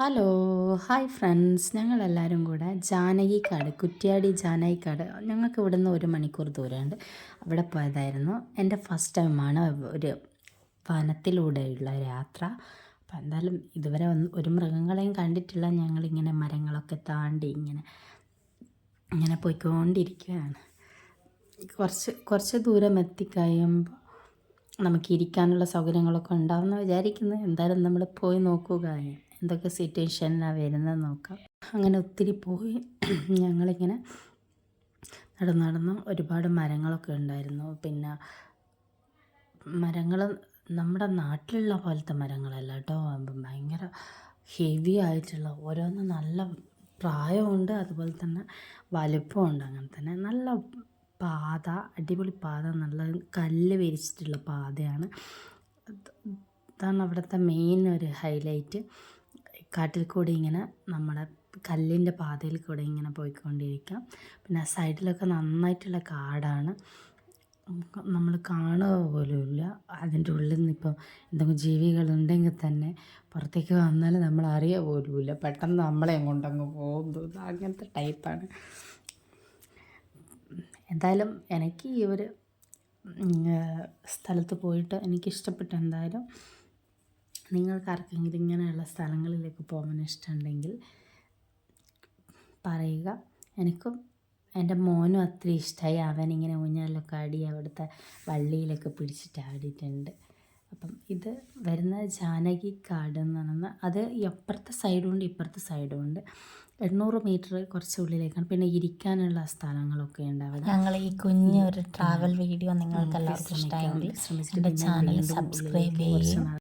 Hello hi friends, ഞങ്ങളെല്ലാവരും കൂടെ ജാനകിക്കാട്, കുറ്റ്യാടി ജാനകിക്കാട്, ഞങ്ങൾക്ക് ഇവിടുന്ന് 1 മണിക്കൂർ ദൂരമുണ്ട്. അവിടെ പോയതായിരുന്നു. എൻ്റെ ഫസ്റ്റ് ടൈമാണ് ഒരു വനത്തിലൂടെയുള്ള യാത്ര. അപ്പം എന്തായാലും ഇതുവരെ ഒരു മൃഗങ്ങളെയും കണ്ടിട്ടില്ല. ഞങ്ങളിങ്ങനെ മരങ്ങളൊക്കെ താണ്ടി ഇങ്ങനെ പോയിക്കൊണ്ടിരിക്കുകയാണ്. കുറച്ച് ദൂരം എത്തിക്കഴിയുമ്പോൾ നമുക്ക് ഇരിക്കാനുള്ള സൗകര്യങ്ങളൊക്കെ ഉണ്ടാവുമെന്ന് വിചാരിക്കുന്നു. എന്തായാലും നമ്മൾ പോയി നോക്കുക, എന്തൊക്കെ സിറ്റുവേഷനിലാണ് വരുന്നത് നോക്കാം. അങ്ങനെ ഒത്തിരി പോയി ഞങ്ങളിങ്ങനെ നടന്ന് ഒരുപാട് മരങ്ങളൊക്കെ ഉണ്ടായിരുന്നു. പിന്നെ മരങ്ങൾ നമ്മുടെ നാട്ടിലുള്ള പോലത്തെ മരങ്ങളല്ല കേട്ടോ, ഭയങ്കര ഹെവി ആയിട്ടുള്ള, ഓരോന്ന് നല്ല പ്രായമുണ്ട്, അതുപോലെ തന്നെ വലുപ്പമുണ്ട്. അങ്ങനെ തന്നെ നല്ല പാത, അടിപൊളി പാത, നല്ല കല്ല് വിരിച്ചിട്ടുള്ള പാതയാണ്. അതാണ് അവിടുത്തെ മെയിൻ ഒരു ഹൈലൈറ്റ്. കാട്ടിൽ കൂടി ഇങ്ങനെ നമ്മുടെ കല്ലിൻ്റെ പാതയിൽ കൂടെ ഇങ്ങനെ പോയിക്കൊണ്ടിരിക്കാം. പിന്നെ സൈഡിലൊക്കെ നന്നായിട്ടുള്ള കാടാണ്, നമ്മൾ കാണുക പോലുമില്ല. അതിൻ്റെ ഉള്ളിൽ നിന്ന് ഇപ്പോൾ എന്തെങ്കിലും ജീവികളുണ്ടെങ്കിൽ തന്നെ പുറത്തേക്ക് വന്നാൽ നമ്മൾ അറിയുക പോലുമില്ല. പെട്ടെന്ന് നമ്മളെ കൊണ്ടങ്ങ് പോകുന്നു, അങ്ങനത്തെ ടൈപ്പാണ്. എന്തായാലും എനിക്ക് ഈ ഒരു സ്ഥലത്ത് പോയിട്ട് എനിക്കിഷ്ടപ്പെട്ടു. എന്തായാലും നിങ്ങൾക്ക് ആർക്കെങ്കിലും ഇങ്ങനെയുള്ള സ്ഥലങ്ങളിലേക്ക് പോകാൻ ഇഷ്ടമുണ്ടെങ്കിൽ പറയുക. എനിക്കും എൻ്റെ മോനും അത്ര ഇഷ്ടമായി. അവനിങ്ങനെ ഊഞ്ഞാലൊക്കെ ആടി അവിടുത്തെ വള്ളിയിലൊക്കെ പിടിച്ചിട്ട് ആടിയിട്ടുണ്ട്. അപ്പം ഇത് വരുന്ന ജാനകിക്കാട് എന്ന് പറയുന്നത്, അത് അപ്പുറത്തെ സൈഡുമുണ്ട് ഇപ്പുറത്തെ സൈഡുമുണ്ട്. 800 മീറ്റർ കുറച്ച് ഉള്ളിലേക്കാണ്. പിന്നെ ഇരിക്കാനുള്ള സ്ഥലങ്ങളൊക്കെ ഉണ്ട് അവിടെ. ഞങ്ങൾ ഈ കുഞ്ഞൊരു ട്രാവൽ വീഡിയോ നിങ്ങൾക്ക് എല്ലാവർക്കും ഇഷ്ടമായെങ്കിൽ എൻ്റെ ചാനൽ സബ്സ്ക്രൈബ് ചെയ്യുകയും